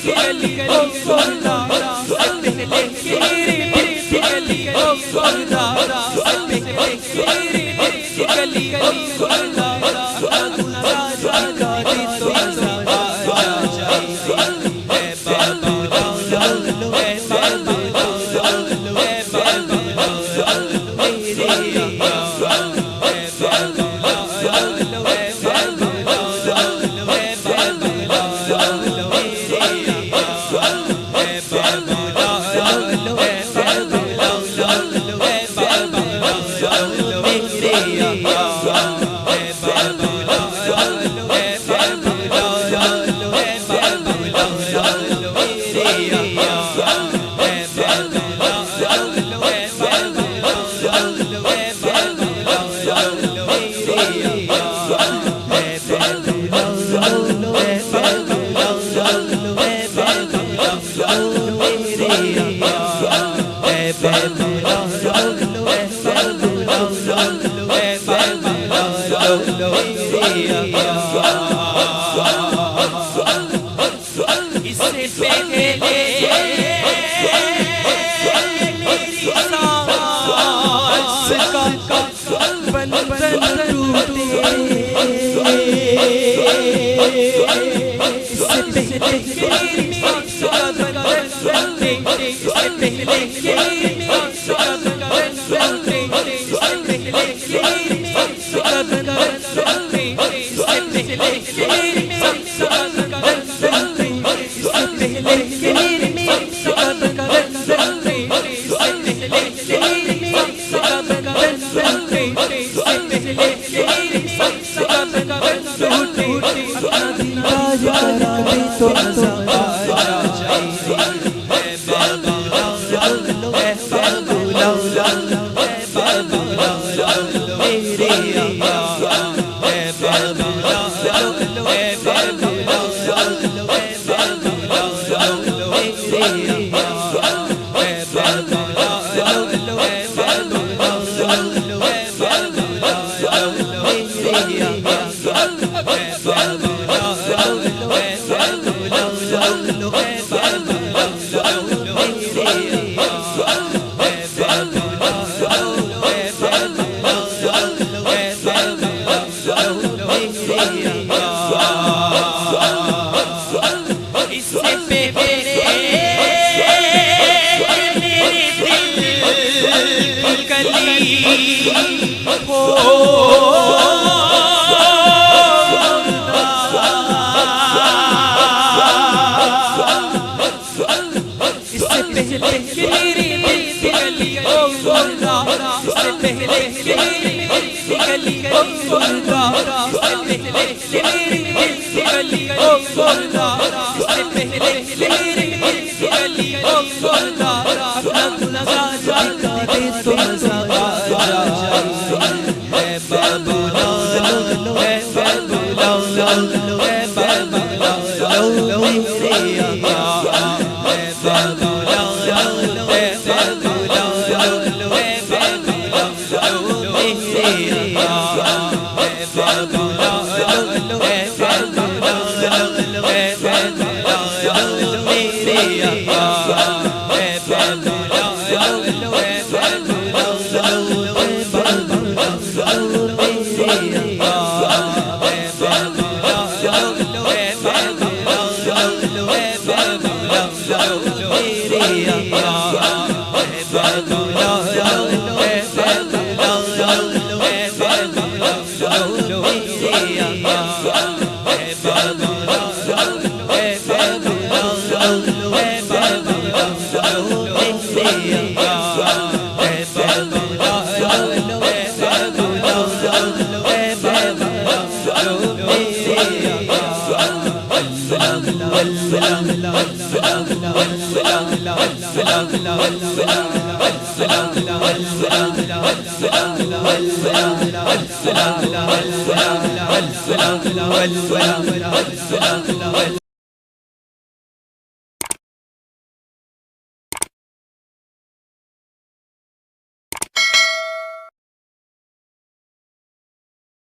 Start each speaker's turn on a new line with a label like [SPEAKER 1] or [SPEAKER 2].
[SPEAKER 1] گلی خدا سے پہلے کہ میرے دل کی گلی او خدا سے پہلے کہ میرے دل کی گلی او خدا اپنا گناہ جھٹکا دے تو مزہ آ جائے اے بابا لالو اے بابا لالو اے بابا لالو میرے آقا اے بابا لالو اے بابا لالو اے بابا لالو میرے آقا اے بابا لالو اے بابا لالو اے بابا لالو میرے آقا اے بابا لالو اے بابا لالو اے بابا لالو میرے آقا اے بابا لالو اے بابا لالو اے بابا لالو میرے آقا اے بابا لالو اے بابا لالو اے بابا لالو میرے آقا اے بابا لالو اے بابا لالو اے بابا لالو میرے آقا اس سے پہلے میری سانس کا بندھن ٹوٹے اس سے پہلے میری سانس کا بندھن ٹوٹے اس سے پہلے میری سانس کا بندھن ٹوٹے اس سے پہلے میری سانس کا بندھن ٹوٹے اس سے پہلے میری سانس کا بندھن ٹوٹے اس سے پہلے میری سانس کا بندھن ٹوٹے اس سے پہلے میری سانس کا بندھن ٹوٹے اس سے پہلے میری سانس کا بندھن ٹوٹے اپنا زندہ کرا دے تو مزہ آ جائے اے بابا لالو اے بابا لالو اے بابا لالو میرے آقا اے بابا لالو اے بابا لالو اے بابا لالو میرے آقا اے بابا لالو اے بابا لالو اے بابا لالو میرے آقا اے بابا لالو اے بابا لالو اے بابا لالو میرے آقا اے بابا لالو اے بابا لالو اے بابا لالو میرے آقا اس سے پہلے میرے دل کی گلی ہو اس سے پہلے میری دل کی گلی او خدا اس سے پہلے میری دل کی گلی او خدا اس سے پہلے میری دل کی گلی او خدا اس سے پہلے میری دل کی گلی او خدا اپنا گناہ جھٹکا دے تو مزہ آ جائے اے بابا لالو اے بابا لالو اے بابا لالو میرے آقا اے بابا لالو اے بابا لالو اے بابا لالو میرے آقا اے بابا لالو اے بابا لالو اے بابا لالو میرے آقا اے بابا لالو اے بابا لالو اے بابا لالو میرے آقا اے بابا لالو اے بابا لالو اے بابا لالو میرے آقا اے بابا لالو اے بابا لالو اے بابا لالو میرے آقا اے بابا لالو اے بابا لالو اے بابا لالو میرے آقا اے بابا لالو اے بابا لالو اے بابا لالو میرے آقا اللہ